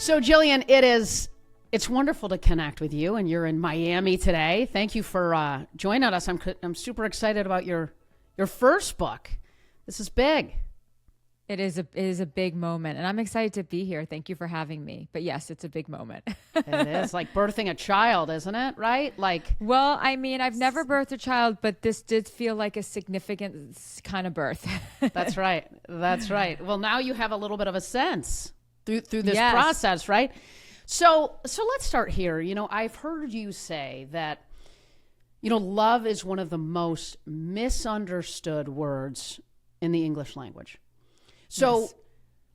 So, Jillian, it's wonderful to connect with you, and you're in Miami today. Thank you for joining us. I'm super excited about your first book. This is big. It is a big moment, and I'm excited to be here. Thank you for having me. But yes, it's a big moment. It is like birthing a child, isn't it? Right? Well, I mean, I've never birthed a child, but this did feel like a significant kind of birth. That's right. That's right. Well, now you have a little bit of a sense through this Yes. process, right? So let's start here. I've heard you say that, love is one of the most misunderstood words in the English language. So Yes.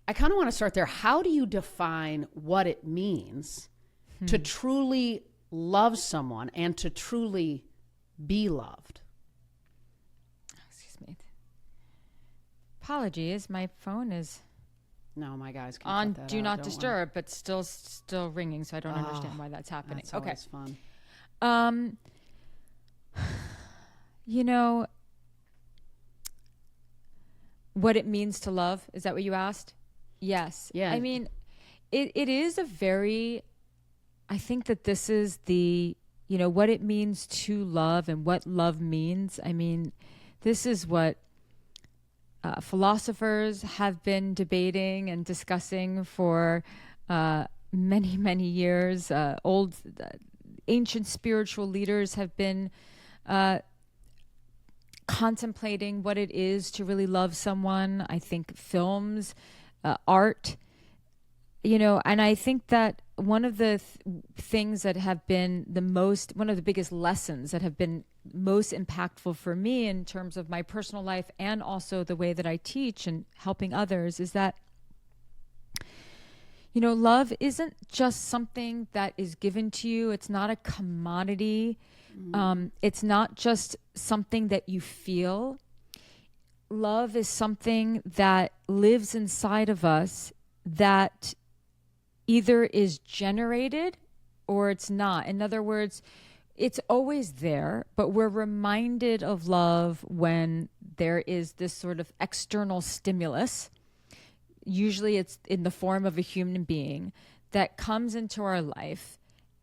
I kind of want to start there. How do you define what it means to truly love someone and to truly be loved? Excuse me. Apologies, my phone is No, my guys can on cut that Do out, Not don't Disturb, but still ringing, so I don't understand why that's happening. That's Okay. always fun. You know, what it means to love, is that what you asked? Yes. Yeah. I mean, it is I think that this is what it means to love and what love means. I mean, this is what philosophers have been debating and discussing for many, many years. Ancient spiritual leaders have been contemplating what it is to really love someone. I think films, art, and I think that one of the things that have been one of the biggest lessons that have been most impactful for me in terms of my personal life and also the way that I teach and helping others is that, love isn't just something that is given to you. It's not a commodity. It's not just something that you feel. Love is something that lives inside of us that either is generated or it's not. In other words, it's always there, but we're reminded of love when there is this sort of external stimulus. Usually it's in the form of a human being that comes into our life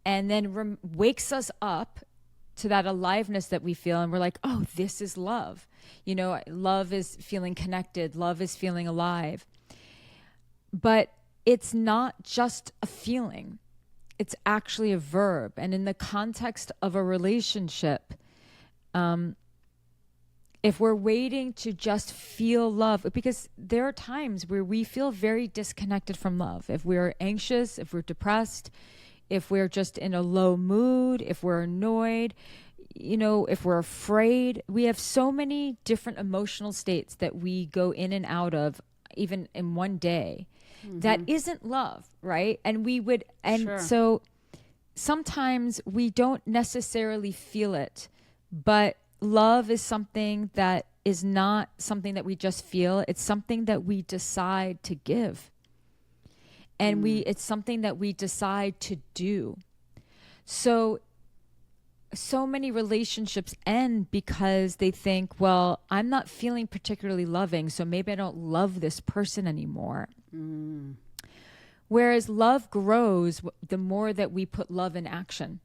and then wakes us up to that aliveness that we feel, and we're like, oh, this is love. Love is feeling connected. Love is feeling alive. But it's not just a feeling. It's actually a verb. And in the context of a relationship, if we're waiting to just feel love, because there are times where we feel very disconnected from love. If we're anxious, if we're depressed, if we're just in a low mood, if we're annoyed, if we're afraid, we have so many different emotional states that we go in and out of even in one day. That isn't love, right? Sure. So sometimes we don't necessarily feel it, but love is something that is not something that we just feel. It's something that we decide to give. And it's something that we decide to do. So many relationships end because they think, well, I'm not feeling particularly loving, so maybe I don't love this person anymore. Whereas love grows the more that we put love in action.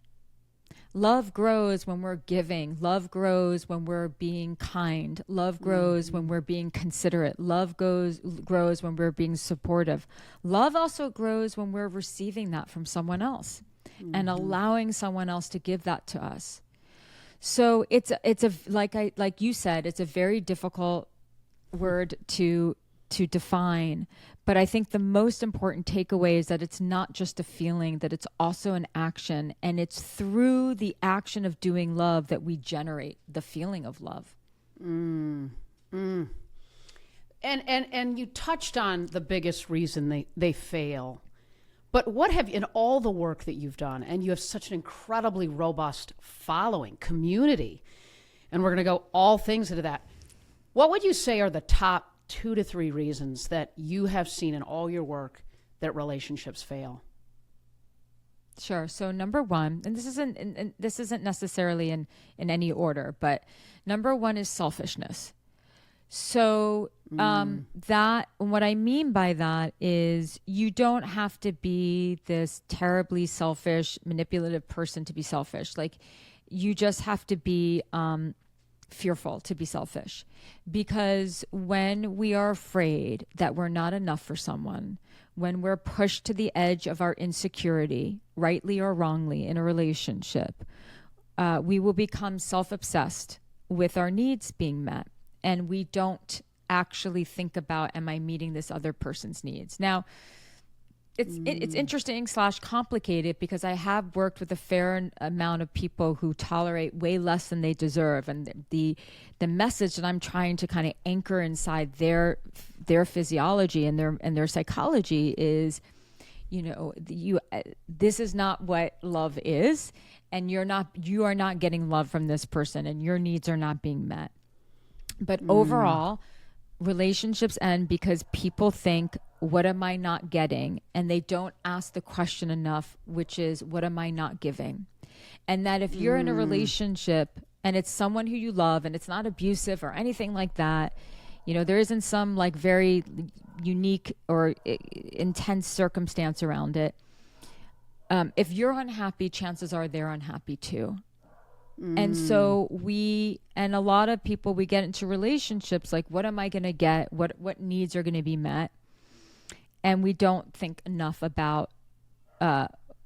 Love grows when we're giving. Love grows when we're being kind. Love grows when we're being considerate. Love grows when we're being supportive. Love also grows when we're receiving that from someone else and allowing someone else to give that to us. So it's like you said, it's a very difficult word to define. But I think the most important takeaway is that it's not just a feeling, that it's also an action. And it's through the action of doing love that we generate the feeling of love. And you touched on the biggest reason they fail. But what have, in all the work that you've done, and you have such an incredibly robust following, community, and we're going to go all things into that, what would you say are the top 2 to 3 reasons that you have seen in all your work that relationships fail? Sure. So number one, and this isn't necessarily in any order, but number one is selfishness. So that what I mean by that is you don't have to be this terribly selfish, manipulative person to be selfish. Like you just have to be fearful to be selfish. Because when we are afraid that we're not enough for someone, when we're pushed to the edge of our insecurity, rightly or wrongly, in a relationship, we will become self-obsessed with our needs being met. And we don't actually think about, am I meeting this other person's needs? Now, it's interesting / complicated because I have worked with a fair amount of people who tolerate way less than they deserve, and the message that I'm trying to kind of anchor inside their physiology and their psychology is, this is not what love is, and you are not getting love from this person, and your needs are not being met. But overall, relationships end because people think, what am I not getting? And they don't ask the question enough, which is, what am I not giving? And that if you're in a relationship and it's someone who you love and it's not abusive or anything like that, there isn't some like very unique or intense circumstance around it. If you're unhappy, chances are they're unhappy too. And so and a lot of people, we get into relationships like, what am I going to get? What needs are going to be met? And we don't think enough about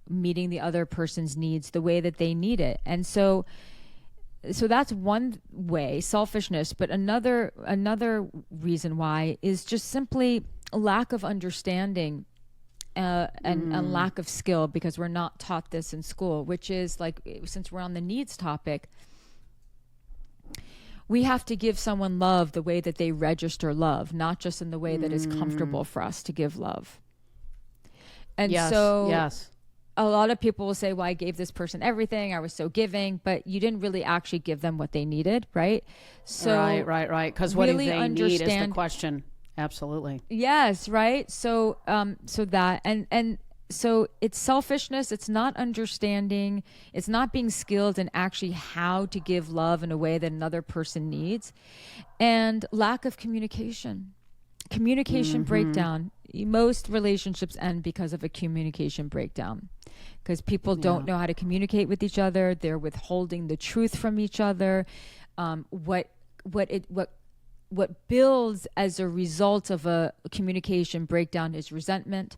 meeting the other person's needs the way that they need it. And so that's one way, selfishness. But another reason why is just simply a lack of understanding and lack of skill, because we're not taught this in school, which is like, since we're on the needs topic, we have to give someone love the way that they register love, not just in the way that is comfortable for us to give love. And yes, so yes. A lot of people will say, well, I gave this person everything, I was so giving, but you didn't really actually give them what they needed, right? So right. Because what really do they need is the question. Absolutely. Yes, right. So so it's selfishness, it's not understanding, it's not being skilled in actually how to give love in a way that another person needs, and lack of communication breakdown. Most relationships end because of a communication breakdown, because people don't know how to communicate with each other. They're withholding the truth from each other. What builds as a result of a communication breakdown is resentment.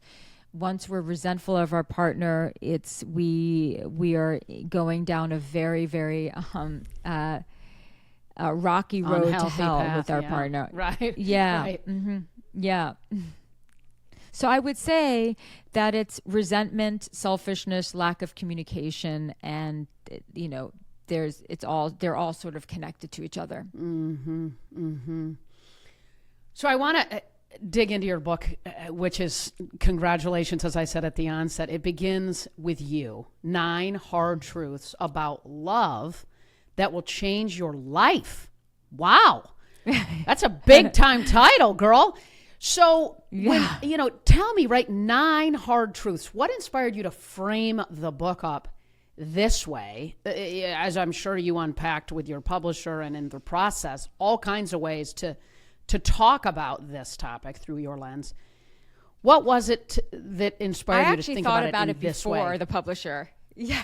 Once we're resentful of our partner, we are going down a very, very rocky road Unhealthy to hell path, with our partner. Right. Yeah. Right. Mm-hmm. Yeah. So I would say that it's resentment, selfishness, lack of communication, and they're all sort of connected to each other. So I want to dig into your book, which is, congratulations, as I said at the onset. It begins with you. 9 hard truths about love that will change your life. Wow. That's a big time title, girl. So, tell me, 9 hard truths. What inspired you to frame the book up this way? As I'm sure you unpacked with your publisher and in the process, all kinds of ways to talk about this topic through your lens. What was it that inspired you to think about it in this way? I actually thought about it before the publisher. Yeah.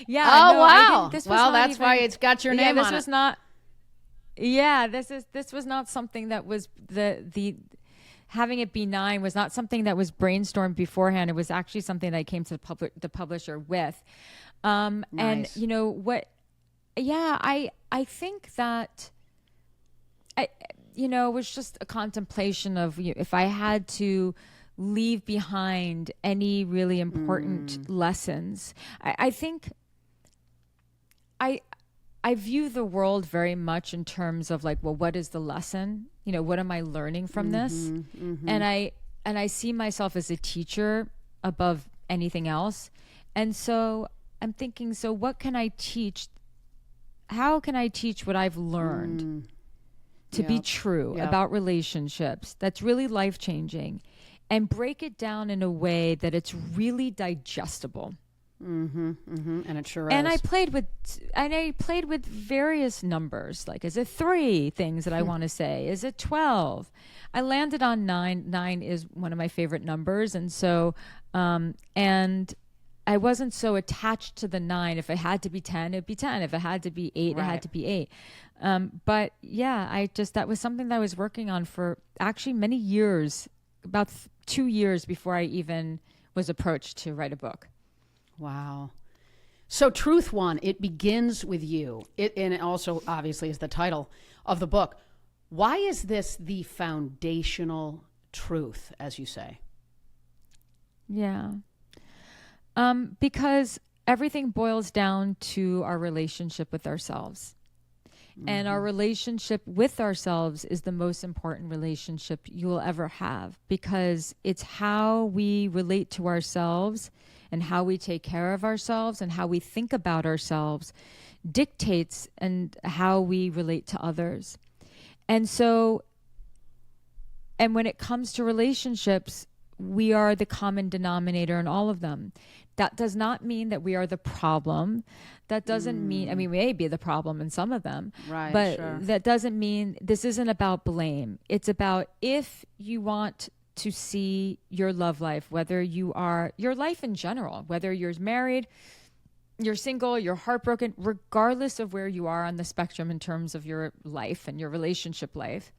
Yeah. Oh, no, wow. Well, that's why it's got your name on it. This was not something that was the having it be 9 was not something that was brainstormed beforehand. It was actually something that I came to the publisher with. Nice. And you know what? Yeah, I think that it was just a contemplation of if I had to leave behind any really important lessons. I think I view the world very much in terms of like, well, what is the lesson? What am I learning from this? And I see myself as a teacher above anything else. And so I'm thinking, so what can I teach? How can I teach what I've learned to be true about relationships that's really life-changing, and break it down in a way that it's really digestible? And it sure And is. I played with various numbers. Like, is it 3 things that I want to say? Is it 12? I landed on 9. 9 is one of my favorite numbers. And so, and I wasn't so attached to the 9. If it had to be 10, it'd be 10. If it had to be 8, it Right. had to be 8. But yeah, that was something that I was working on for actually many years, about 2 years before I even was approached to write a book. Wow. So Truth One, it begins with you. And it also obviously is the title of the book. Why is this the foundational truth, as you say? Yeah. Because everything boils down to our relationship with ourselves. And our relationship with ourselves is the most important relationship you will ever have, because it's how we relate to ourselves and how we take care of ourselves and how we think about ourselves dictates and how we relate to others. And so, and when it comes to relationships, we are the common denominator in all of them. That does not mean that we are the problem. That doesn't mean, I mean, we may be the problem in some of them, Right, but sure. that doesn't mean, this isn't about blame. It's about, if you want to see your love life, whether you are, your life in general, whether you're married, you're single, you're heartbroken, regardless of where you are on the spectrum in terms of your life and your relationship life,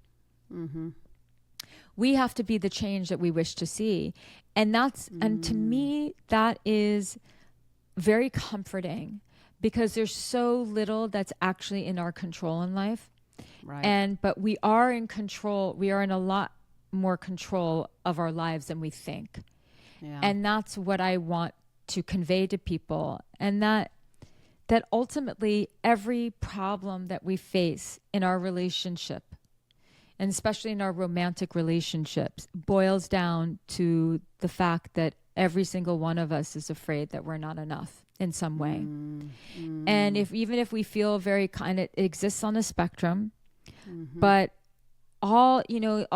we have to be the change that we wish to see. And and to me, that is very comforting, because there's so little that's actually in our control in life. Right. But we are in control. We are in a lot more control of our lives than we think. Yeah. And that's what I want to convey to people. And that ultimately every problem that we face in our relationship, and especially in our romantic relationships, boils down to the fact that every single one of us is afraid that we're not enough in some way. And even if we feel very kind, it exists on a spectrum, but all the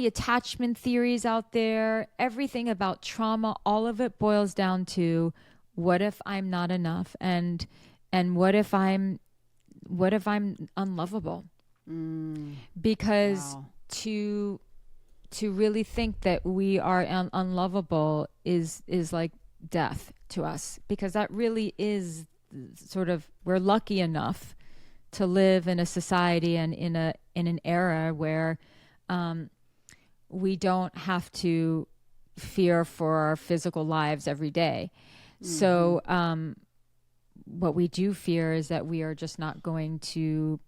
attachment theories out there, everything about trauma, all of it boils down to, what if I'm not enough, and what if I'm unlovable? Because Wow. to really think that we are unlovable is like death to us, because that really is sort of, we're lucky enough to live in a society and in an era where we don't have to fear for our physical lives every day. So what we do fear is that we are just not going to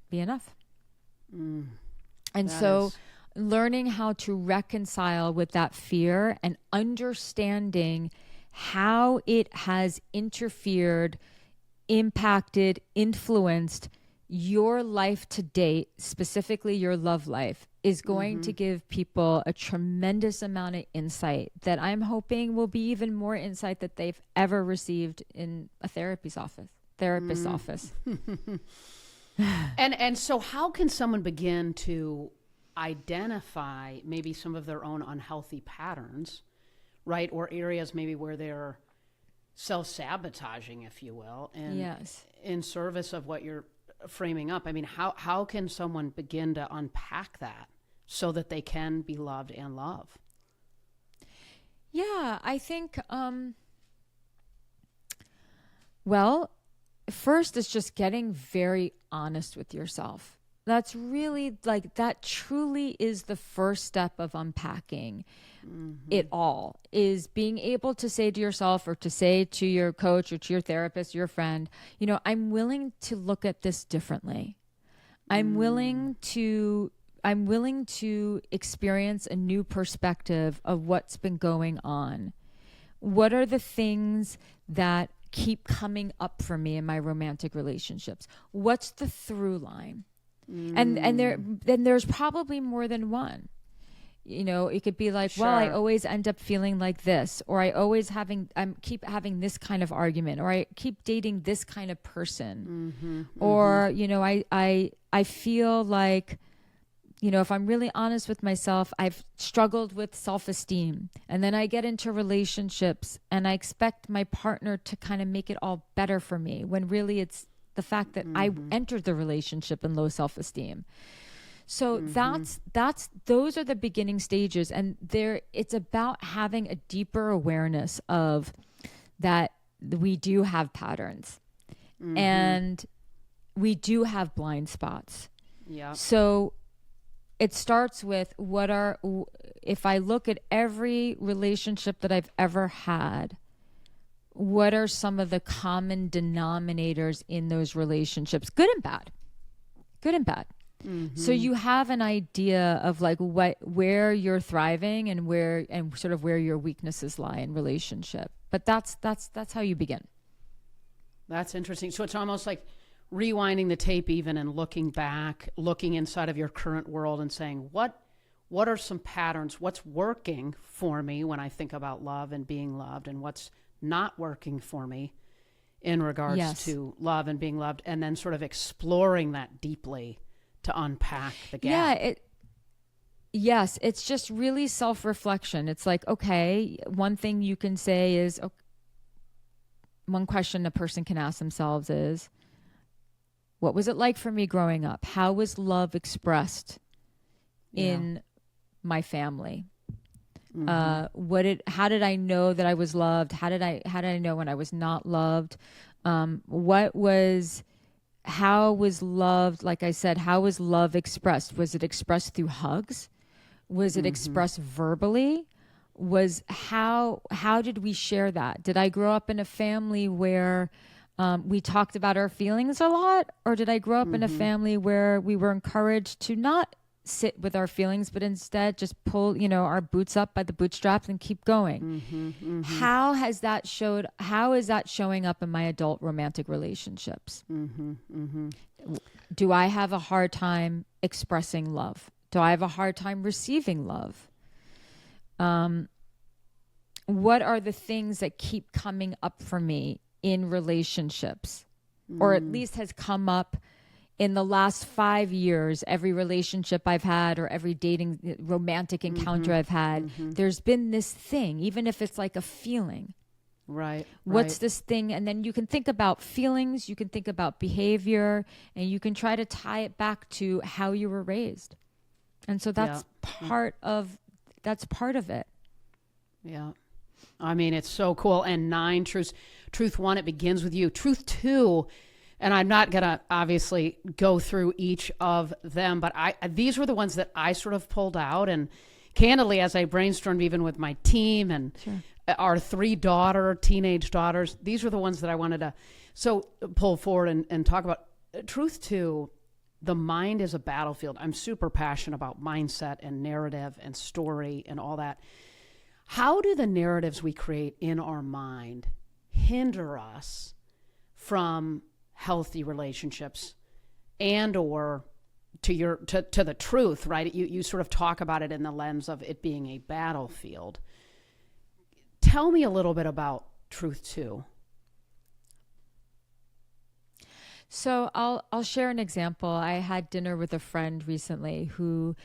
be enough. And That so is- learning how to reconcile with that fear and understanding how it has interfered, impacted, influenced your life to date, specifically your love life, is going to give people a tremendous amount of insight that I'm hoping will be even more insight that they've ever received in a therapist's office. And so how can someone begin to identify maybe some of their own unhealthy patterns, right? Or areas maybe where they're self-sabotaging, if you will, and Yes. in service of what you're framing up. I mean, how can someone begin to unpack that so that they can be loved and love? Yeah, I think, well, first it's just getting very honest with yourself. That's really, like, that truly is the first step of unpacking it all, is being able to say to yourself, or to say to your coach or to your therapist, your friend, I'm willing to look at this differently. I'm willing to experience a new perspective of what's been going on. What are the things that keep coming up for me in my romantic relationships? What's the through line? And there's probably more than one. It could be like, well, I Sure. always end up feeling like this, or I keep having this kind of argument, or I keep dating this kind of person, or I feel like if I'm really honest with myself, I've struggled with self-esteem. And then I get into relationships and I expect my partner to kind of make it all better for me, when really it's the fact that I entered the relationship in low self-esteem. So those are the beginning stages. And it's about having a deeper awareness of that we do have patterns and we do have blind spots. Yeah. So it starts with if I look at every relationship that I've ever had, what are some of the common denominators in those relationships? Good and bad. So you have an idea of like where you're thriving and sort of where your weaknesses lie in relationship. But that's how you begin. That's interesting. So it's almost like rewinding the tape even and looking back, looking inside of your current world and saying, what are some patterns? What's working for me when I think about love and being loved, and what's not working for me in regards to love and being loved, and then sort of exploring that deeply to unpack the gap. Yes, it's just really self-reflection. It's like, okay, one thing you can say is, one question a person can ask themselves is, what was it like for me growing up? How was love expressed in my family? How did I know that I was loved? How did I know when I was not loved? How was love, like I said, how was love expressed? Was it expressed through hugs? Was it expressed verbally? How did we share that? Did I grow up in a family where we talked about our feelings a lot? Or did I grow up in a family where we were encouraged to not sit with our feelings, but instead just pull, our boots up by the bootstraps and keep going? How is that showing up in my adult romantic relationships? Do I have a hard time expressing love? Do I have a hard time receiving love? What are the things that keep coming up for me in relationships, or at least has come up in the last 5 years? Every relationship I've had, or every dating romantic encounter I've had, there's been this thing, even if it's like a feeling. Right. What's this thing? And then you can think about feelings, you can think about behavior, and you can try to tie it back to how you were raised. And so that's part of it. Yeah. I mean, it's so cool. And 9 truths. Truth 1, it begins with you. Truth 2, and I'm not going to obviously go through each of them, but these were the ones that I sort of pulled out. And candidly, as I brainstormed even with my team and our 3 teenage daughters, these were the ones that I wanted to pull forward and talk about. Truth 2, the mind is a battlefield. I'm super passionate about mindset and narrative and story and all that. How do the narratives we create in our mind hinder us from healthy relationships and or to the truth, right? You sort of talk about it in the lens of it being a battlefield. Tell me a little bit about Truth 2. So I'll share an example. I had dinner with a friend recently who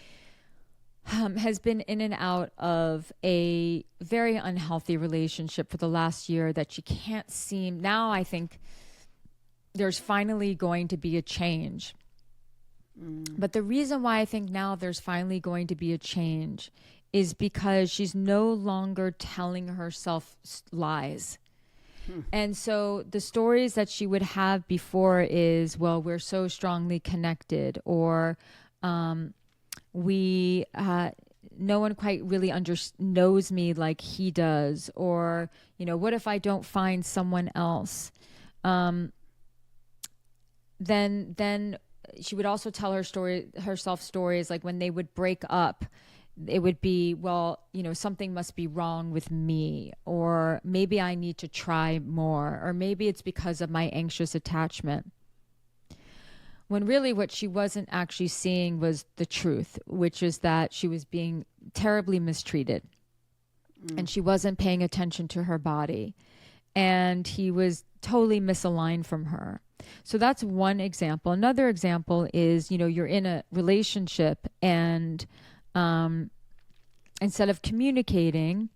has been in and out of a very unhealthy relationship for the last year that she can't seem. Now I think there's finally going to be a change. But the reason why I think now there's finally going to be a change is because she's no longer telling herself lies. And so the stories that she would have before is, well, we're so strongly connected, or no one quite really knows me like he does, or, what if I don't find someone else? Then she would also tell herself stories like when they would break up, it would be, well, something must be wrong with me, or maybe I need to try more, or maybe it's because of my anxious attachment. When really what she wasn't actually seeing was the truth, which is that she was being terribly mistreated and she wasn't paying attention to her body. and he was totally misaligned from her. So that's one example. Another example is, you're in a relationship and instead of communicating,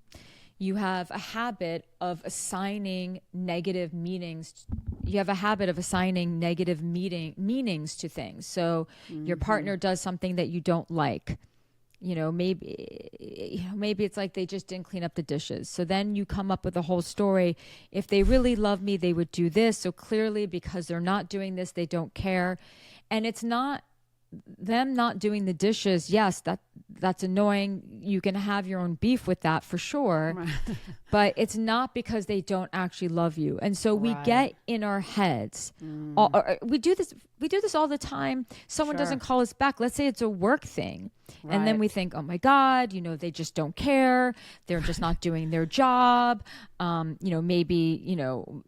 you have a habit of assigning negative meanings. You have a habit of assigning negative meanings to things. So your partner does something that you don't like. Maybe it's like they just didn't clean up the dishes. So then you come up with a whole story. If they really love me, they would do this. So clearly, because they're not doing this, they don't care. And it's not them not doing the dishes. Yes, that's annoying. You can have your own beef with that for sure. Right. But it's not because they don't actually love you. And so we Right. get in our heads. We do this all the time. Someone Sure. doesn't call us back. Let's say it's a work thing. And then Right. we think, oh my God, they just don't care. They're just not doing their job.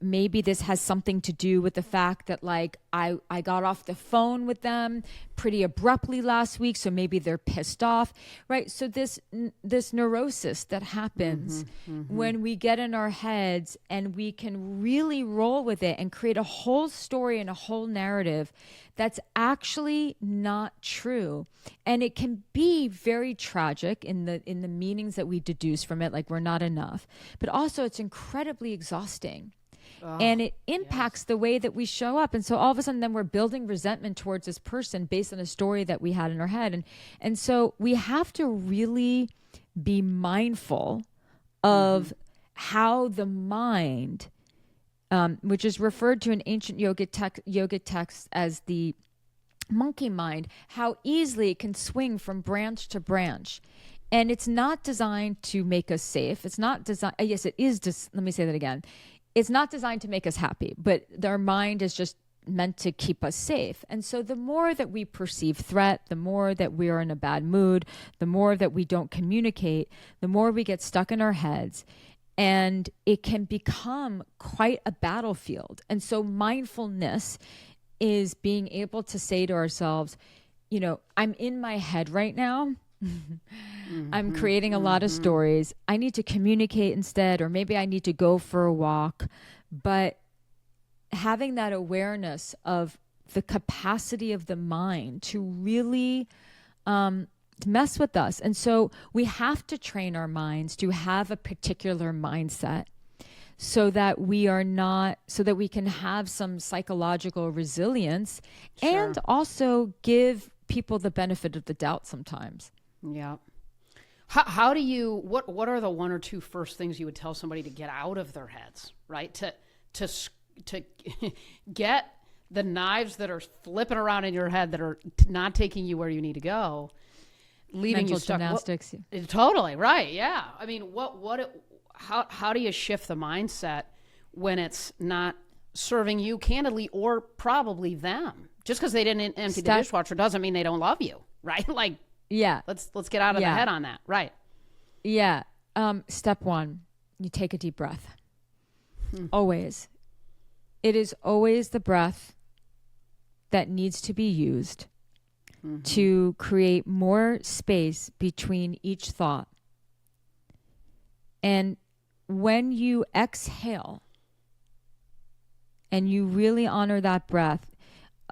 Maybe this has something to do with the fact that like I got off the phone with them pretty abruptly last week. So maybe they're pissed off, right? So this neurosis that happens when we get in our heads and we can really roll with it and create a whole story and a whole narrative that's actually not true. And it can be very tragic in the meanings that we deduce from it, like we're not enough. But also it's incredibly exhausting. And it impacts the way that we show up. And so all of a sudden then we're building resentment towards this person based on a story that we had in our head. And so we have to really be mindful of how the mind, which is referred to in ancient yogic texts as the monkey mind, how easily it can swing from branch to branch. And it's not designed to make us safe. It's not designed, yes, it is. Let me say that again. It's not designed to make us happy, but our mind is just meant to keep us safe. And so the more that we perceive threat, the more that we are in a bad mood, the more that we don't communicate, the more we get stuck in our heads. And it can become quite a battlefield. And so mindfulness is being able to say to ourselves, I'm in my head right now. I'm creating a lot of stories. I need to communicate instead, or maybe I need to go for a walk. But having that awareness of the capacity of the mind to really mess with us. And so we have to train our minds to have a particular mindset so that we can have some psychological resilience. Sure. And also give people the benefit of the doubt sometimes. Yeah. How do you, what are the one or two first things you would tell somebody to get out of their heads, right? To get the knives that are flipping around in your head that are not taking you where you need to go, leaving Mental you stuck. gymnastics. Totally. Right. Yeah. I mean, how do you shift the mindset when it's not serving you candidly or probably them? Just because they didn't empty the dishwasher doesn't mean they don't love you, right? Like, yeah. Let's get out of the head on that. Right. Yeah. Step one, you take a deep breath. Always. It is always the breath that needs to be used to create more space between each thought. And when you exhale and you really honor that breath,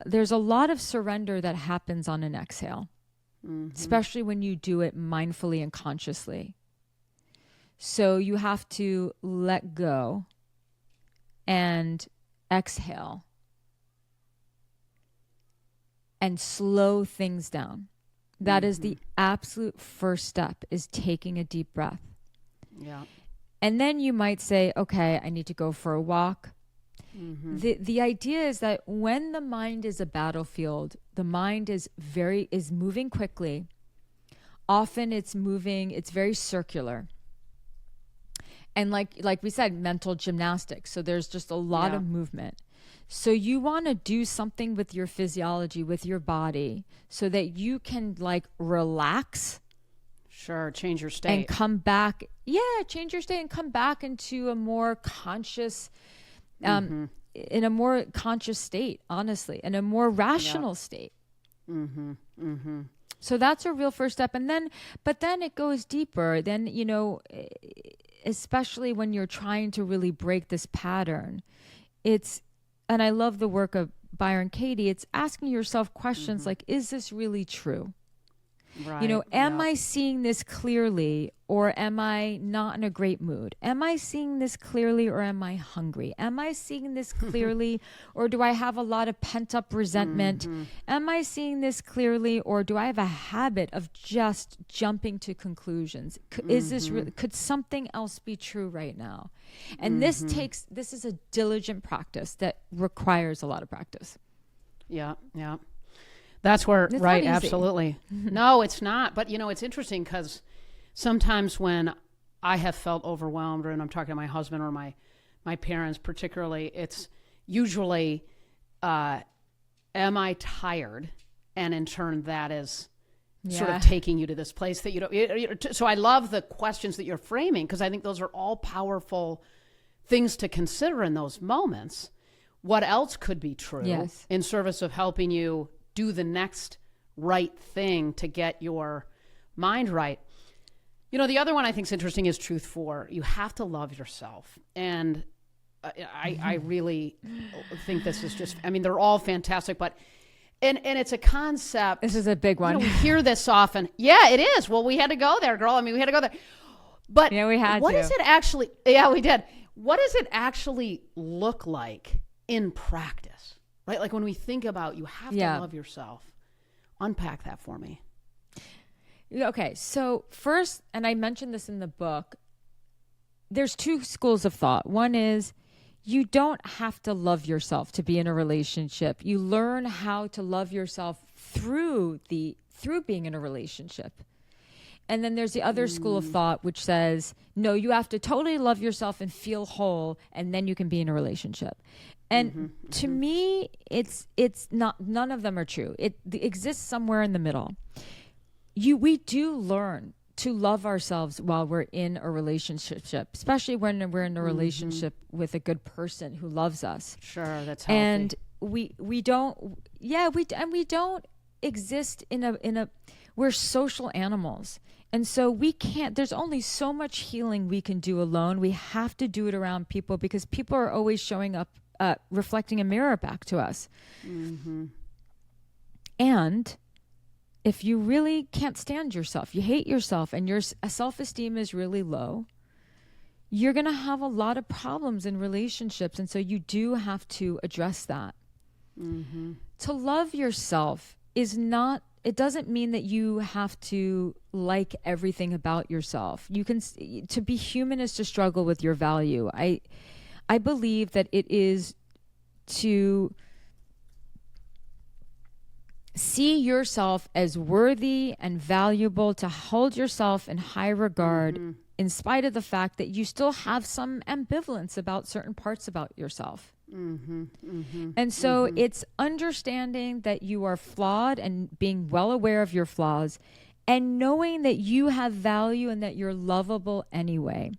there's a lot of surrender that happens on an exhale. Especially when you do it mindfully and consciously. So you have to let go and exhale and slow things down. That is the absolute first step, is taking a deep breath. Yeah. And then you might say, okay, I need to go for a walk. The idea is that when the mind is a battlefield, the mind is moving quickly. Often it's very circular. And like we said, mental gymnastics. So there's just a lot of movement. So you want to do something with your physiology, with your body, so that you can relax. Sure. Change your state. And come back. Yeah. Change your state and come back into a more conscious, in a more conscious state, honestly, in a more rational state. So that's a real first step. But then it goes deeper. Then, especially when you're trying to really break this pattern, and I love the work of Byron Katie, it's asking yourself questions like, is this really true? Right. Am I seeing this clearly, or am I not in a great mood? Am I seeing this clearly, or am I hungry? Am I seeing this clearly, or do I have a lot of pent up resentment? Am I seeing this clearly, or do I have a habit of just jumping to conclusions? Is this really, could something else be true right now? And this is a diligent practice that requires a lot of practice. Yeah. Yeah. That's where, It's right, not easy. absolutely. No, it's not. But, it's interesting because sometimes when I have felt overwhelmed, and I'm talking to my husband or my parents particularly, it's usually, am I tired? And in turn, that is sort of taking you to this place that you don't. So I love the questions that you're framing, because I think those are all powerful things to consider in those moments. What else could be true in service of helping you do the next right thing to get your mind right? The other one I think is interesting is truth 4. You have to love yourself. And I really think this is just, they're all fantastic, but, and it's a concept. This is a big one. We hear this often. Yeah, it is. Well, we had to go there, girl. We had to go there. But yeah, we had what to. Is it actually, yeah, we did. What does it actually look like in practice? Right? Like when we think about, you have to love yourself. Unpack that for me. Okay. So first, and I mentioned this in the book, there's 2 schools of thought. One is you don't have to love yourself to be in a relationship. You learn how to love yourself through being in a relationship. And then there's the other school of thought, which says, no, you have to totally love yourself and feel whole, and then you can be in a relationship. And to me, it's not, none of them are true. It exists somewhere in the middle. We do learn to love ourselves while we're in a relationship, especially when we're in a relationship with a good person who loves us. Sure, that's healthy. And we don't exist in a we're social animals. And so we can't, there's only so much healing we can do alone. We have to do it around people, because people are always showing up, reflecting a mirror back to us. And if you really can't stand yourself, you hate yourself, and your self-esteem is really low, you're going to have a lot of problems in relationships. And so you do have to address that. To love yourself is not, it doesn't mean that you have to like everything about yourself. To be human is to struggle with your value. I believe that it is to see yourself as worthy and valuable, to hold yourself in high regard, in spite of the fact that you still have some ambivalence about certain parts about yourself. And so it's understanding that you are flawed and being well aware of your flaws, and knowing that you have value and that you're lovable anyway.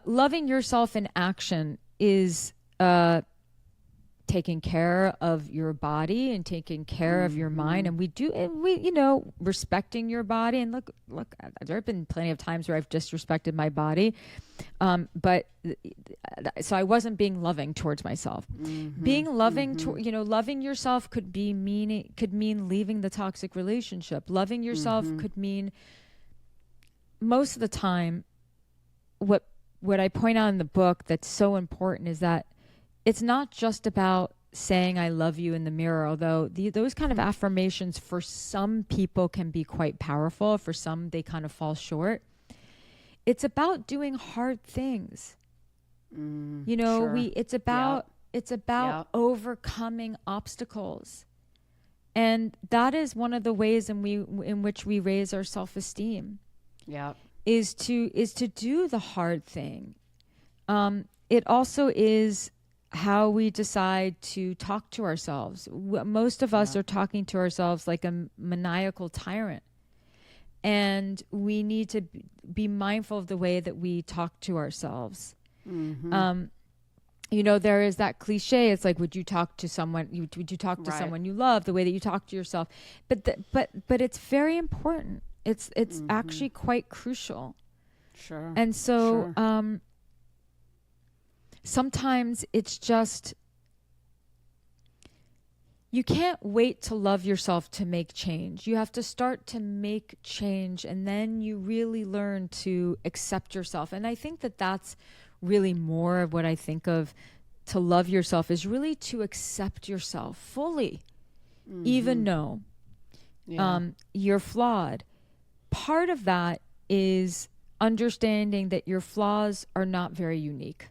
Loving yourself in action is taking care of your body and taking care of your mind. And respecting your body. And look, there have been plenty of times where I've disrespected my body. So I wasn't being loving towards myself. Being loving, loving yourself could mean leaving the toxic relationship. Loving yourself could mean, most of the time, what I point out in the book that's so important is that it's not just about saying I love you in the mirror, although those kind of affirmations for some people can be quite powerful. For some, they kind of fall short. It's about doing hard things. Sure. It's about overcoming obstacles. And that is one of the ways in which we raise our self-esteem. Yeah. Is to do the hard thing. It also is how we decide to talk to ourselves. Most of us are talking to ourselves like a maniacal tyrant. And we need to be mindful of the way that we talk to ourselves. There is that cliche. It's like, would you talk to someone? Would you talk to someone you love the way that you talk to yourself? But it's very important. It's actually quite crucial. Sure. And so Sure. sometimes it's just, you can't wait to love yourself to make change. You have to start to make change, and then you really learn to accept yourself. And I think that that's really more of what I think of to love yourself, is really to accept yourself fully, even though Yeah. you're flawed. Part of that is understanding that your flaws are not very unique.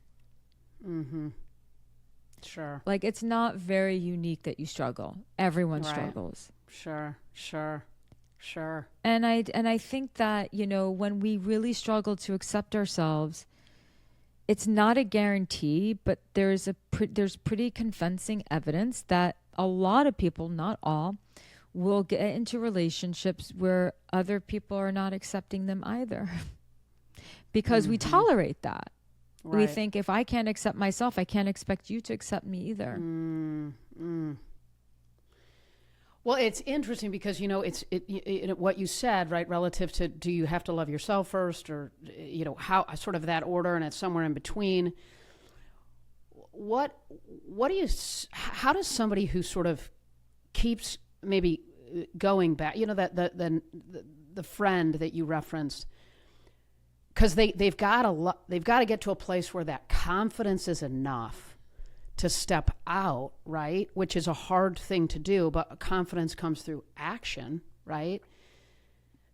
Sure. Like, it's not very unique that you struggle. Everyone Right. struggles. Sure. Sure. Sure. And I think that, when we really struggle to accept ourselves, it's not a guarantee, but there's pretty convincing evidence that a lot of people, not all, will get into relationships where other people are not accepting them either. Because we tolerate that. We Right. think, if I can't accept myself, I can't expect you to accept me either. Well, it's interesting because what you said, right, relative to, do you have to love yourself first, or how, sort of that order, and it's somewhere in between. What do you? How does somebody who sort of keeps maybe going back, that the friend that you referenced, because they've got to get to a place where that confidence is enough to step out, right? Which is a hard thing to do, but confidence comes through action, right?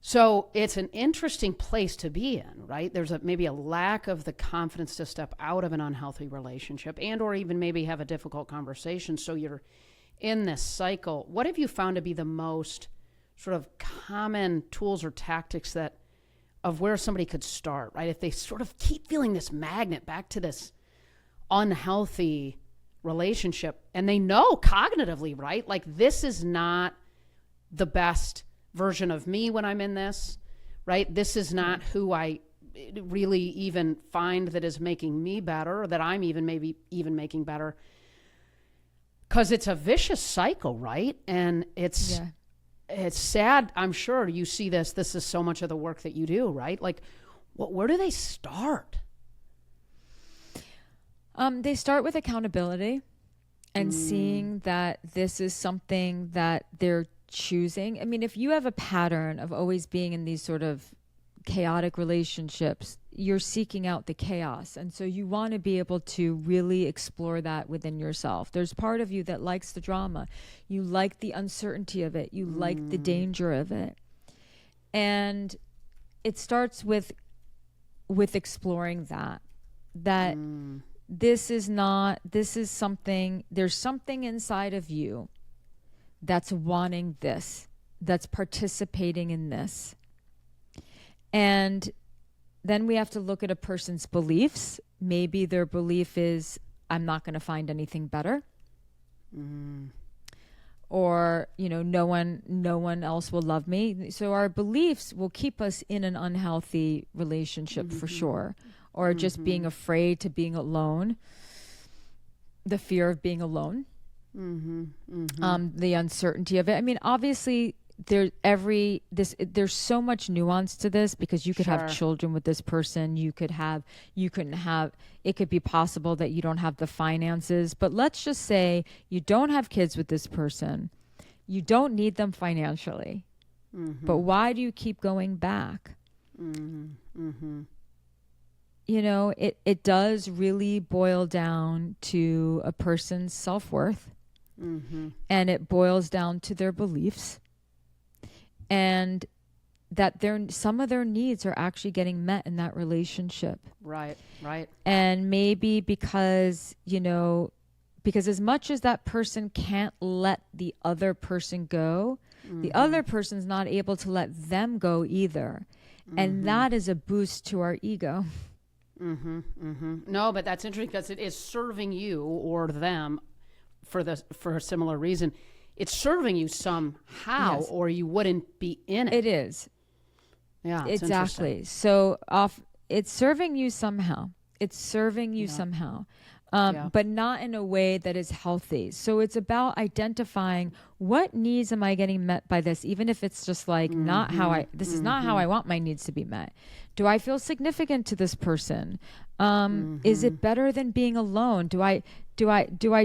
So it's an interesting place to be in, right? There's maybe a lack of the confidence to step out of an unhealthy relationship, and or even maybe have a difficult conversation. So you're in this cycle. What have you found to be the most sort of common tools or tactics of where somebody could start, right? If they sort of keep feeling this magnet back to this unhealthy relationship, and they know cognitively, right? Like, this is not the best version of me when I'm in this, right? This is not who I really even find that is making me better, or that I'm maybe even making better. Because it's a vicious cycle, right? And it's sad. I'm sure you see this. This is so much of the work that you do, right? Like, where do they start? They start with accountability and seeing that this is something that they're choosing. I mean, if you have a pattern of always being in these sort of chaotic relationships, you're seeking out the chaos. And so you want to be able to really explore that within yourself. There's part of you that likes the drama. You like the uncertainty of it. You like the danger of it. And it starts with exploring that this is something, there's something inside of you that's wanting this, that's participating in this. And then we have to look at a person's beliefs. Maybe their belief is, I'm not going to find anything better. Or, no one else will love me. So our beliefs will keep us in an unhealthy relationship for sure. Or just being afraid to being alone. The fear of being alone. The uncertainty of it. I mean, obviously, there's so much nuance to this, because you could have children with this person. You couldn't have, it could be possible that you don't have the finances, but let's just say you don't have kids with this person. You don't need them financially, but why do you keep going back? It does really boil down to a person's self-worth, and it boils down to their beliefs. And that some of their needs are actually getting met in that relationship. Right. And maybe because as much as that person can't let the other person go, the other person's not able to let them go either. And that is a boost to our ego. No, but that's interesting, because it is serving you or them for a similar reason. It's serving you somehow, or you wouldn't be in it. It is. Yeah, exactly. So it's serving you somehow. It's serving you somehow. but not in a way that is healthy. So it's about identifying what needs am I getting met by this, even if it's just like not how this is not how I want my needs to be met. Do I feel significant to this person? Is it better than being alone? Do I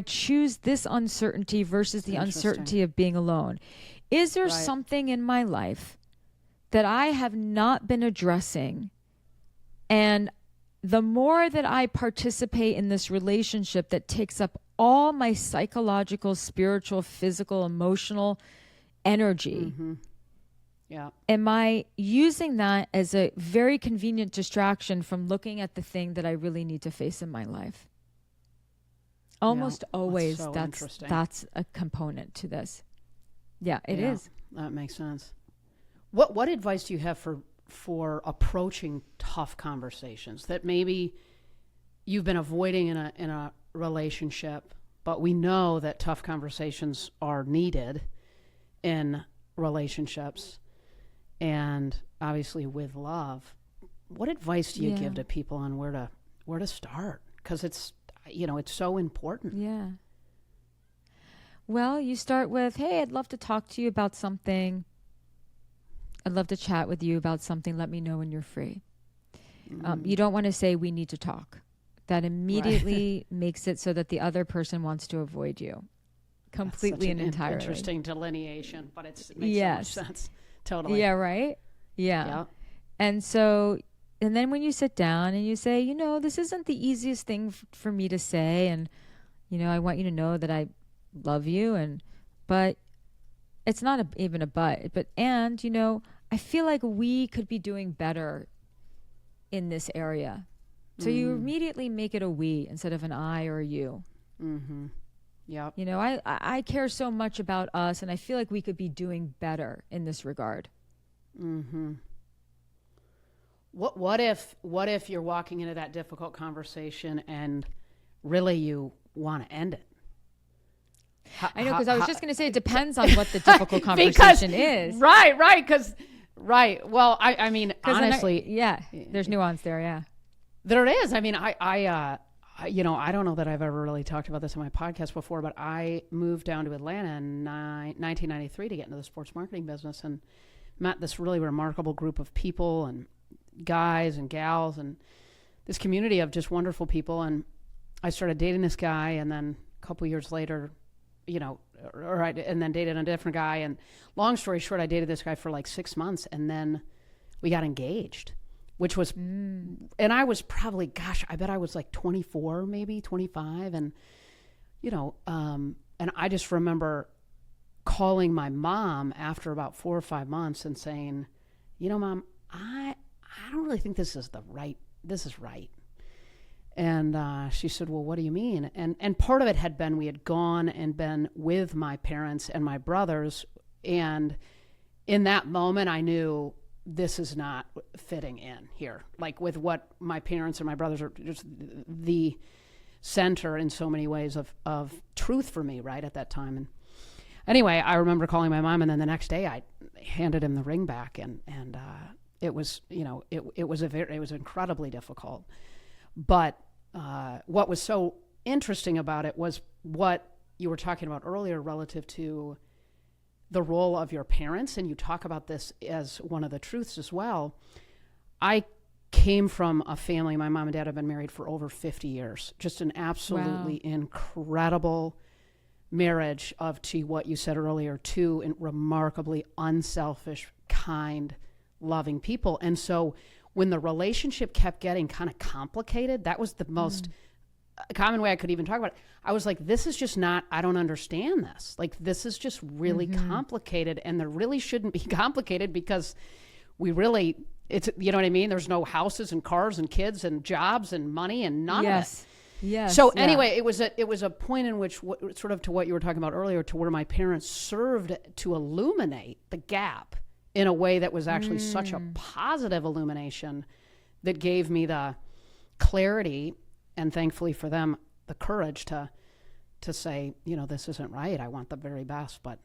choose this uncertainty versus the uncertainty of being alone? Is there something in my life that I have not been addressing? And the more that I participate in this relationship that takes up all my psychological, spiritual, physical, emotional energy, am I using that as a very convenient distraction from looking at the thing that I really need to face in my life? Almost always that's a component to this. Yeah, it is. That makes sense. What advice do you have for approaching tough conversations that maybe you've been avoiding in a relationship, but we know that tough conversations are needed in relationships, and obviously with love? What advice do you give to people on where to start? Because it's so important. Yeah. Well, you start with, hey, I'd love to talk to you about something. I'd love to chat with you about something. Let me know when you're free. You don't want to say we need to talk. That immediately makes it so that the other person wants to avoid you completely and entirely. Interesting delineation, but it makes so much sense. Totally. Yeah, right? Yeah. And then when you sit down and you say, this isn't the easiest thing for me to say, and, I want you to know that I love you, but it's not even a but, I feel like we could be doing better in this area. So you immediately make it a we instead of an I or a you. Mm-hmm. Yeah. I care so much about us, and I feel like we could be doing better in this regard. Mm-hmm. What if you're walking into that difficult conversation and really you want to end it? I know, because I was just going to say it depends on what the difficult conversation is. Right. Well, I mean, honestly, there's nuance there. Yeah, there is. I mean, I don't know that I've ever really talked about this on my podcast before, but I moved down to Atlanta in 1993 to get into the sports marketing business, and met this really remarkable group of people and guys and gals and this community of just wonderful people. And I started dating this guy, and then a couple years later, and then dated a different guy. And long story short, I dated this guy for like 6 months, and then we got engaged, which was, and I was probably, I bet I was like 24, maybe 25. And, and I just remember calling my mom after about 4 or 5 months and saying, Mom, I don't really think this is right. And she said, well, what do you mean? And part of it had been we had gone and been with my parents and my brothers. And in that moment, I knew this is not fitting in here. Like with what my parents and my brothers are just the center in so many ways of truth for me right at that time. And anyway, I remember calling my mom, and then the next day I handed him the ring back. And it was, it was incredibly difficult. But what was so interesting about it was what you were talking about earlier relative to the role of your parents, and you talk about this as one of the truths as well. I came from a family, my mom and dad have been married for over 50 years, just an absolutely incredible marriage to what you said earlier, two remarkably unselfish, kind, loving people. And so when the relationship kept getting kind of complicated, that was the most common way I could even talk about it. I was like, this is just not, I don't understand this. Like, this is just really complicated, and there really shouldn't be complicated because it's, you know what I mean? There's no houses and cars and kids and jobs and money and none of it. Yes. So anyway, it was a point in which, sort of to what you were talking about earlier, to where my parents served to illuminate the gap in a way that was actually such a positive illumination that gave me the clarity, and thankfully for them, the courage to say, this isn't right. I want the very best, but,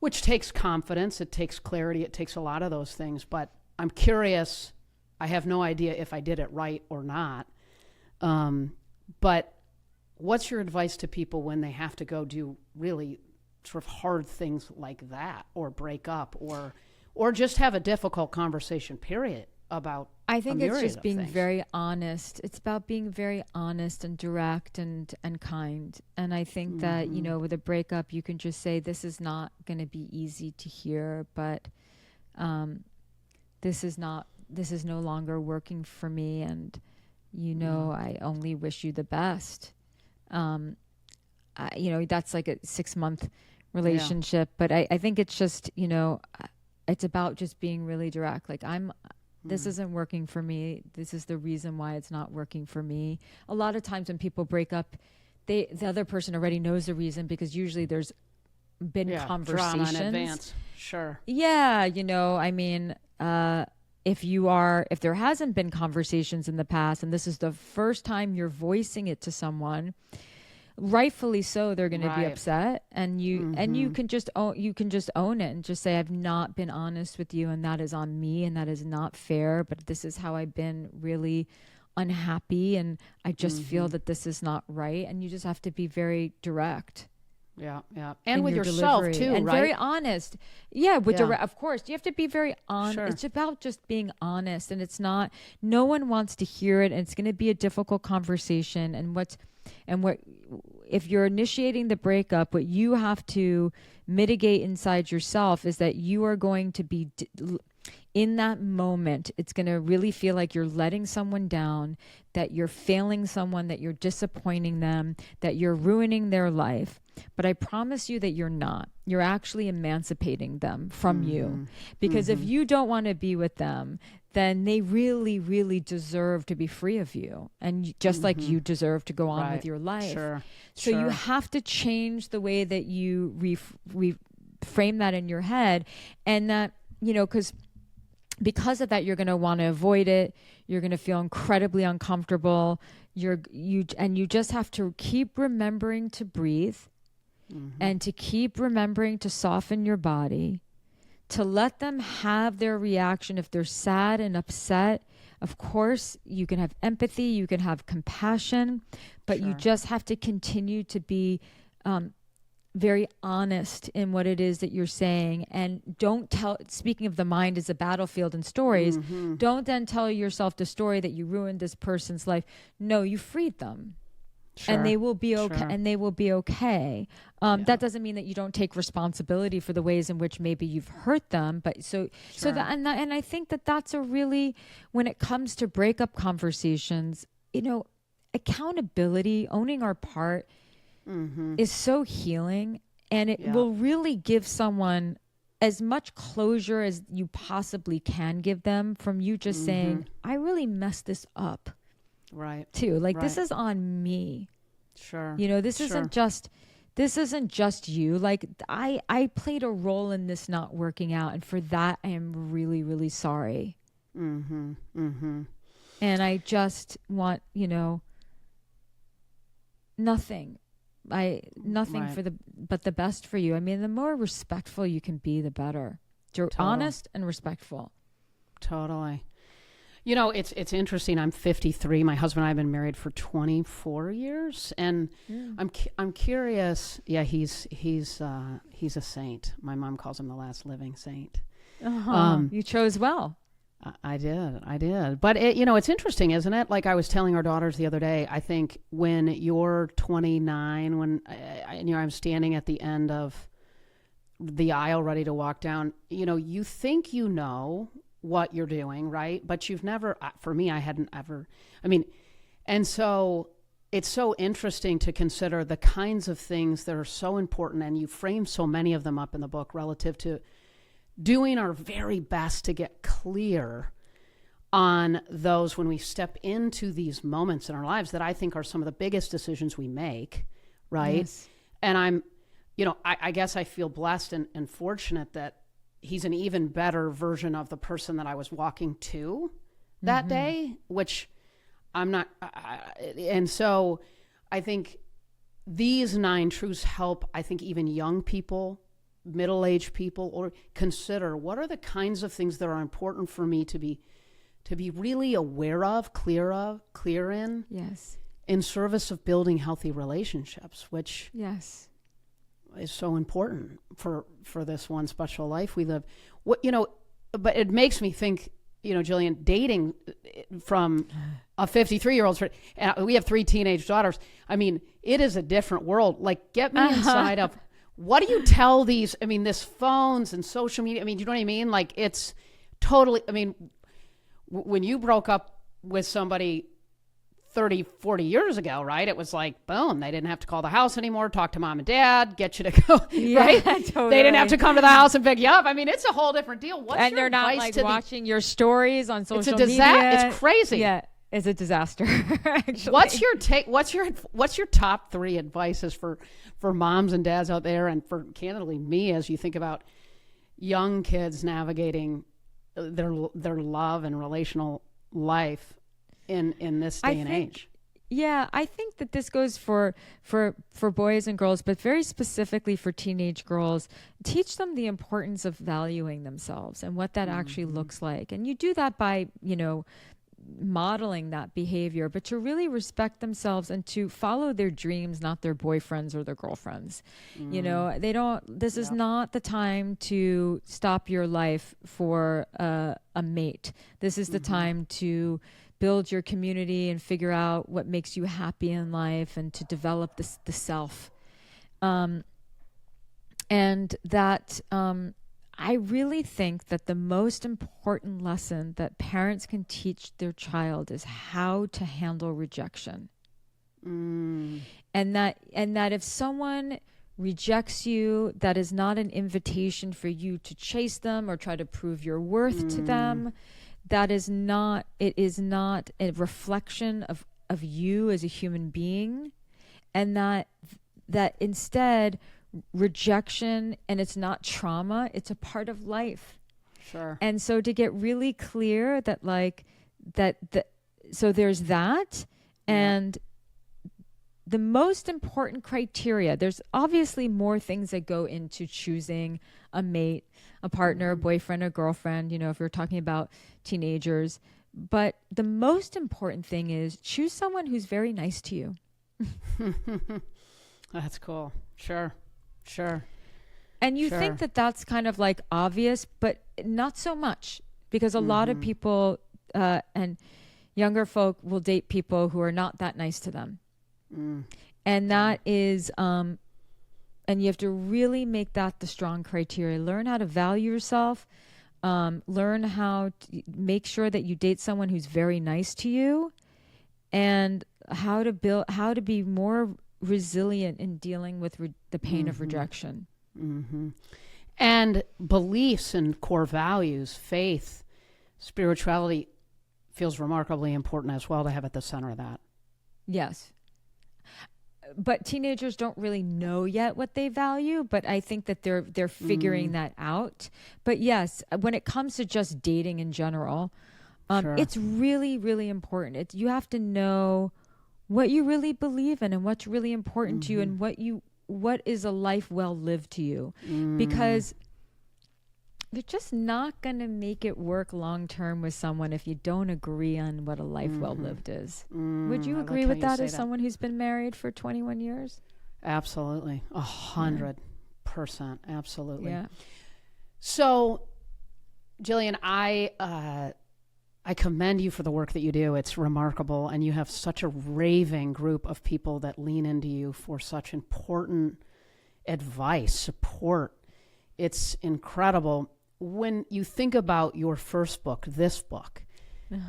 which takes confidence. It takes clarity. It takes a lot of those things. But I'm curious. I have no idea if I did it right or not. But what's your advice to people when they have to go do really sort of hard things like that, or break up, or just have a difficult conversation, period, about I think a it's myriad just of being things? very honest. It's about being very honest and direct and kind. And I think that, you know, with a breakup, you can just say, this is not going to be easy to hear, but this is no longer working for me. And, you know, I only wish you the best. You know, that's like a 6-month relationship. But I think it's just, you know, it's about just being really direct. Like, this isn't working for me. This is the reason why it's not working for me. A lot of times when people break up, the other person already knows the reason, because usually there's been conversations. Drawn in advance. Sure. Yeah, you know, I mean, if there hasn't been conversations in the past and this is the first time you're voicing it to someone, rightfully so, they're going to be upset, and you can just own it and just say, I've not been honest with you, and that is on me, and that is not fair, but this is how I've been really unhappy, and I just feel that this is not right. And you just have to be very direct. Yeah. And with yourself too, and right? very honest. Yeah, of course. You have to be very honest. Sure. It's about just being honest, and no one wants to hear it, and it's going to be a difficult conversation. And what if you're initiating the breakup, what you have to mitigate inside yourself is that you are going to be in that moment. It's going to really feel like you're letting someone down, that you're failing someone, that you're disappointing them, that you're ruining their life. But I promise you that you're not. You're actually emancipating them from you. Because if you don't want to be with them, then they really, really deserve to be free of you. And just like you deserve to go on with your life. Sure. So you have to change the way that you reframe that in your head. And that, you know, because of that, you're going to want to avoid it. You're going to feel incredibly uncomfortable. You just have to keep remembering to breathe, and to keep remembering to soften your body, to let them have their reaction. If they're sad and upset, of course, you can have empathy, you can have compassion, but you just have to continue to be very honest in what it is that you're saying. And speaking of the mind as a battlefield and stories, don't then tell yourself the story that you ruined this person's life. No, you freed them. Sure. And they will be okay. Sure. And they will be okay. That doesn't mean that you don't take responsibility for the ways in which maybe you've hurt them. But and I think that that's a really, when it comes to breakup conversations, you know, accountability, owning our part, is so healing, and it will really give someone as much closure as you possibly can give them, from you just saying, I really messed this up. Right. Too. Like, this is on me. Sure. You know, this isn't just you. Like, I played a role in this not working out, and for that I am really, really sorry. And I just want, you know, nothing but the best for you. I mean, the more respectful you can be, the better. You're honest and respectful. Totally. You know, it's interesting. I'm 53. My husband and I have been married for 24 years, and I'm curious. Yeah, he's a saint. My mom calls him the last living saint. You chose well. I did. But it's interesting, isn't it? Like I was telling our daughters the other day, I think when you're 29, when I'm standing at the end of the aisle ready to walk down, you know, you think you know what you're doing, right? But you've never, for me, I hadn't ever, and so it's so interesting to consider the kinds of things that are so important, and you frame so many of them up in the book relative to doing our very best to get clear on those when we step into these moments in our lives that I think are some of the biggest decisions we make, right? Yes. And I guess I feel blessed and fortunate that he's an even better version of the person that I was walking to that day, which I'm not. And so I think these 9 truths help, I think, even young people, middle-aged people, or consider what are the kinds of things that are important for me to to be really aware of, clear in service of building healthy relationships, which Yes. is so important for this one special life we live. But it makes me think, Jillian, dating from a 53-year-old, we have 3 teenage daughters. I mean, it is a different world. Like, get me inside of, what do you tell these, this phones and social media, you know what I mean? Like, it's totally, when you broke up with somebody 30, 40 years ago, right? It was like, boom, they didn't have to call the house anymore, talk to mom and dad, get you to go, right? Totally. They didn't have to come to the house and pick you up. It's a whole different deal. And they're not like watching your stories on social media. It's a disaster. It's crazy. Yeah, it's a disaster, actually. What's your take? What's your top 3 advices for moms and dads out there, and for, candidly, me, as you think about young kids navigating their love and relational life in this day and age? Yeah, I think that this goes for boys and girls, but very specifically for teenage girls. Teach them the importance of valuing themselves and what that actually looks like. And you do that by, modeling that behavior, but to really respect themselves and to follow their dreams, not their boyfriends or their girlfriends. This is not the time to stop your life for a mate. This is the time to build your community and figure out what makes you happy in life, and to develop the self. And that I really think that the most important lesson that parents can teach their child is how to handle rejection. And that if someone rejects you, that is not an invitation for you to chase them or try to prove your worth to them. It is not a reflection of you as a human being, and that instead, rejection, and it's not trauma, it's a part of life. Sure. And so to get really clear that so there's that, and the most important criteria, there's obviously more things that go into choosing a mate, a partner, a boyfriend, or girlfriend, if you're talking about teenagers. But the most important thing is choose someone who's very nice to you. That's cool. Sure. And you think that that's kind of like obvious, but not so much, because a lot of people and younger folk will date people who are not that nice to them. And that is, and you have to really make that the strong criteria. Learn how to value yourself. Learn how to make sure that you date someone who's very nice to you, and how to be more resilient in dealing with the pain of rejection. And beliefs and core values, faith, spirituality feels remarkably important as well to have at the center of that. Yes. But teenagers don't really know yet what they value, but I think that they're figuring that out. But yes, when it comes to just dating in general, it's really, really important. You have to know what you really believe in and what's really important to you, and what is a life well lived to you, because you're just not going to make it work long term with someone if you don't agree on what a life well lived is. Would you agree with that as someone who's been married for 21 years? Absolutely. 100%. Absolutely. Yeah. So, Jillian, I commend you for the work that you do. It's remarkable. And you have such a raving group of people that lean into you for such important advice, support. It's incredible. When you think about your first book, this book,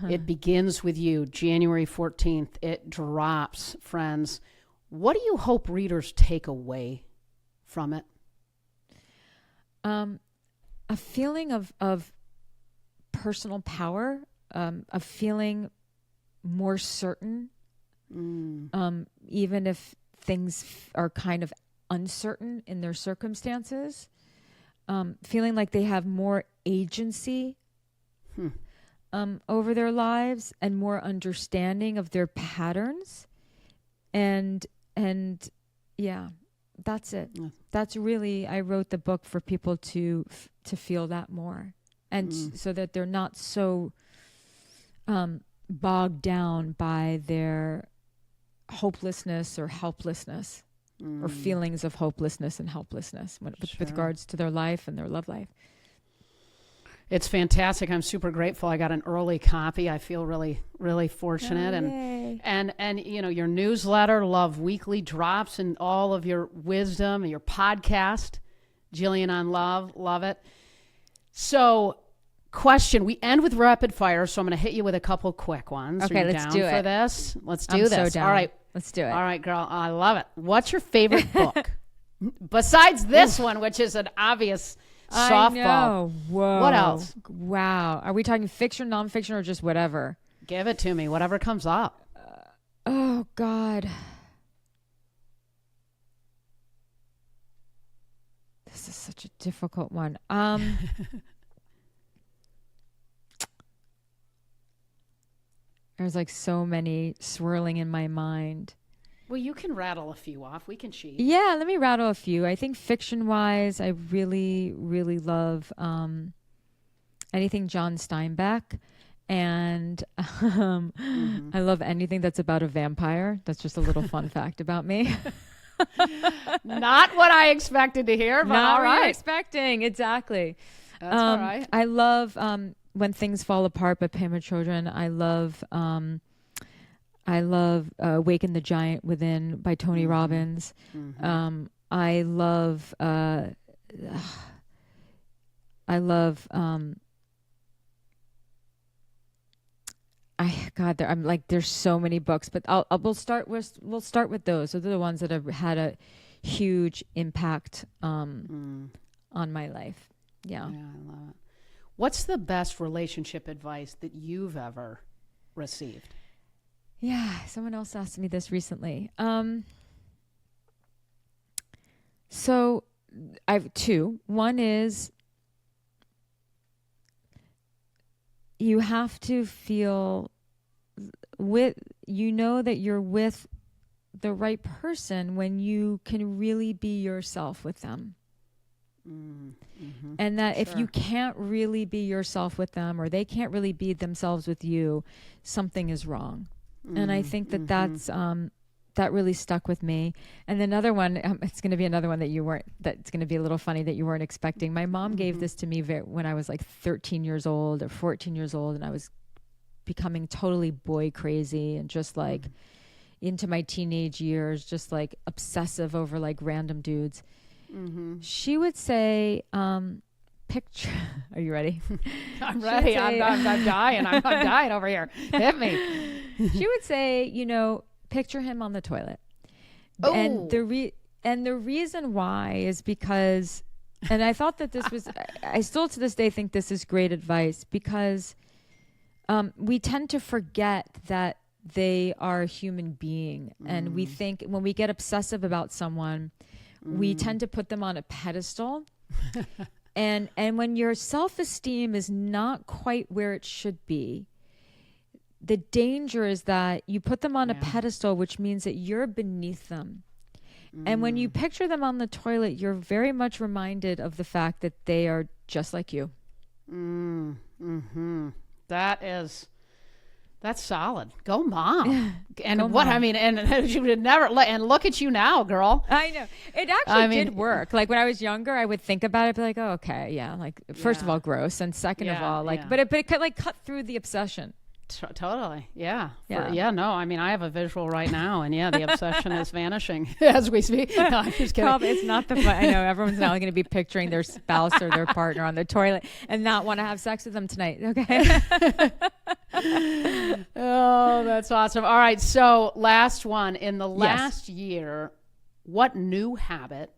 it begins with you, January 14th. It drops, friends. What do you hope readers take away from it? A feeling of personal power, of feeling more certain, even if things are kind of uncertain in their circumstances. Feeling like they have more agency over their lives, and more understanding of their patterns, and yeah, that's it. That's really, I wrote the book for people to feel that more, and so that they're not so bogged down by their hopelessness or helplessness or feelings of hopelessness and helplessness with regards to their life and their love life. It's fantastic. I'm super grateful. I got an early copy. I feel really, really fortunate. And you know, your newsletter, Love Weekly, drops, and all of your wisdom, your podcast, Jillian on Love. Love it. So, question. We end with rapid fire, so I'm going to hit you with a couple quick ones. Okay, Are you let's down do for it. this? Let's do I'm this. so down. All right. Let's do it. All right, girl. I love it. What's your favorite book? Besides this one, which is an obvious softball. I know. Whoa. What else? Wow. Are we talking fiction, nonfiction, or just whatever? Give it to me. Whatever comes up. Oh, God. This is such a difficult one. There's like so many swirling in my mind. Well, you can rattle a few off. We can cheat. Yeah, let me rattle a few. I think fiction-wise, I really, really love anything John Steinbeck. And I love anything that's about a vampire. That's just a little fun fact about me. Not what I expected to hear, but Not all what you're right. expecting. Exactly. That's all right. I love When Things Fall Apart by Pamela Children. I love Awaken the Giant Within by Tony Robbins. I love there's so many books, but we'll start with those. Those are the ones that have had a huge impact on my life. Yeah. Yeah, I love it. What's the best relationship advice that you've ever received? Yeah, someone else asked me this recently. So I have two. One is you have to feel that you're with the right person when you can really be yourself with them. And that if you can't really be yourself with them, or they can't really be themselves with you, something is wrong. And I think that's that really stuck with me. And another one, it's going to be another one that's going to be a little funny that you weren't expecting. My mom gave this to me when I was like 13 years old or 14 years old, and I was becoming totally boy crazy and just like into my teenage years, just like obsessive over like random dudes. She would say, picture. Are you ready? I'm ready. I'm dying. I'm dying over here. Hit me. She would say, picture him on the toilet. Oh. And the reason why is because, and I thought that this was, I still to this day think this is great advice, because we tend to forget that they are a human being. And we think when we get obsessive about someone, we tend to put them on a pedestal. And when your self-esteem is not quite where it should be, the danger is that you put them on a pedestal, which means that you're beneath them. And when you picture them on the toilet, you're very much reminded of the fact that they are just like you. That's solid. Go mom. And Go what mom. I mean, and you would never and look at you now, girl. I know. It actually did work. Like when I was younger, I would think about it, be like, oh, okay, yeah. Like first of all, gross, and second of all, like, but it could like cut through the obsession. Totally. Yeah. Yeah. No, I mean, I have a visual right now, and the obsession is vanishing as we speak. No, I'm just kidding. Probably, it's not the fun. I know everyone's now going to be picturing their spouse or their partner on the toilet and not want to have sex with them tonight. Okay. Oh, that's awesome. All right. So last one. In the last year, what new habit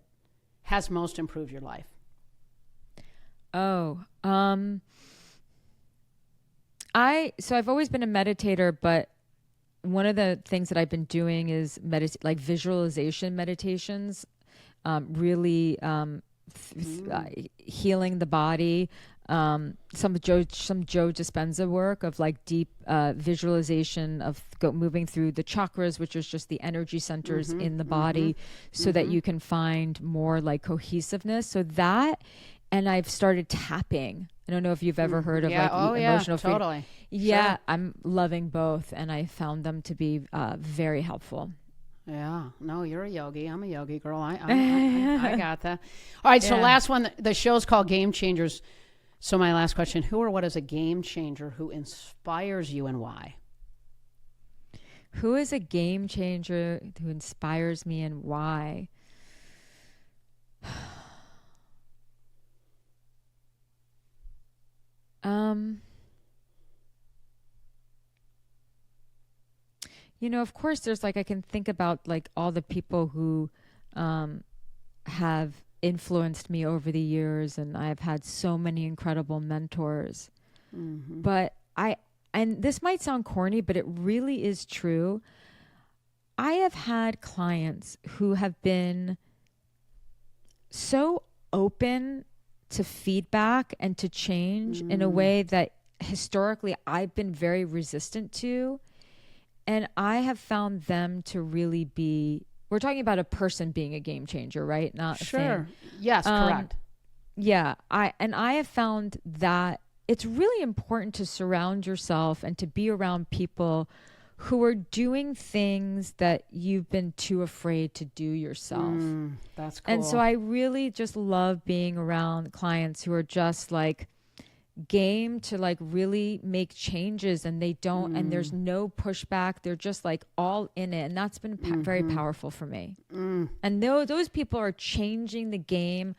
has most improved your life? Oh, I've always been a meditator, but one of the things that I've been doing is like visualization meditations, really healing the body. Some Joe Dispenza work of like deep visualization of moving through the chakras, which is just the energy centers in the body, so that you can find more like cohesiveness. So that, and I've started tapping. I don't know if you've ever heard of Yeah. like Oh, emotional yeah. freedom. Totally. Yeah, Sure. I'm loving both, and I found them to be very helpful. Yeah. No, you're a yogi. I'm a yogi girl. I got that. All right. So Yeah. last one. The show's called Game Changers. So my last question: who or what is a game changer who inspires you and why? Who is a game changer who inspires me and why? Of course, there's like, I can think about like all the people who have influenced me over the years, and I've had so many incredible mentors. But and this might sound corny, but it really is true. I have had clients who have been so open to feedback and to change in a way that historically I've been very resistant to. And I have found them to really be, we're talking about a person being a game changer, right? Not a thing. Sure. Yes. Correct. Yeah, I have found that it's really important to surround yourself and to be around people who are doing things that you've been too afraid to do yourself. That's cool. And so I really just love being around clients who are just like game to like really make changes, and they don't, and there's no pushback. They're just like all in it. And that's been very powerful for me. And those people are changing the game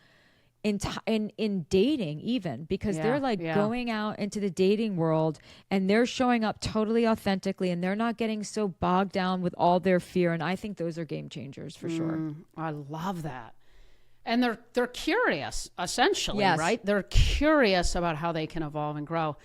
in dating, even because they're like going out into the dating world and they're showing up totally authentically, and they're not getting so bogged down with all their fear. And I think those are game changers for sure. I love that. And they're curious, essentially, Yes. right? They're curious about how they can evolve and grow.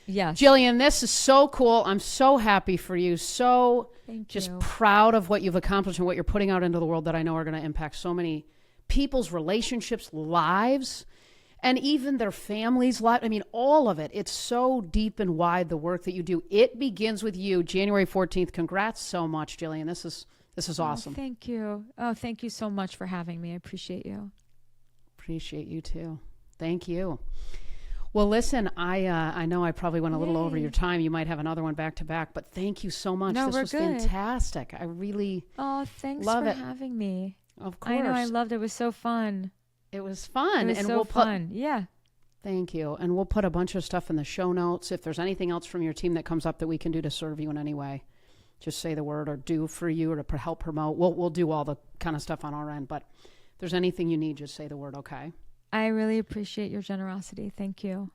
Yes. Jillian, this is so cool. I'm so happy for you. So Thank just you. proud of what you've accomplished and what you're putting out into the world that I know are going to impact so many people's relationships, lives, and even their families' lives. I mean, all of it. It's so deep and wide, the work that you do. It begins with you, January 14th. Congrats so much, Jillian. This is awesome. Thank you. Oh, thank you so much for having me. I appreciate you. Appreciate you too. Thank you. Well, listen, I know I probably went a little over your time. You might have another one back to back, but thank you so much. No, This we're was good. fantastic. I really Thanks love for it. having me. Of course. I know, I loved it. It was so fun. It was fun. It was and so we'll fun. Yeah. Thank you. And we'll put a bunch of stuff in the show notes. If there's anything else from your team that comes up that we can do to serve you in any way, just say the word, or do for you, or to help promote. We'll do all the kind of stuff on our end. But if there's anything you need, just say the word, okay? I really appreciate your generosity. Thank you.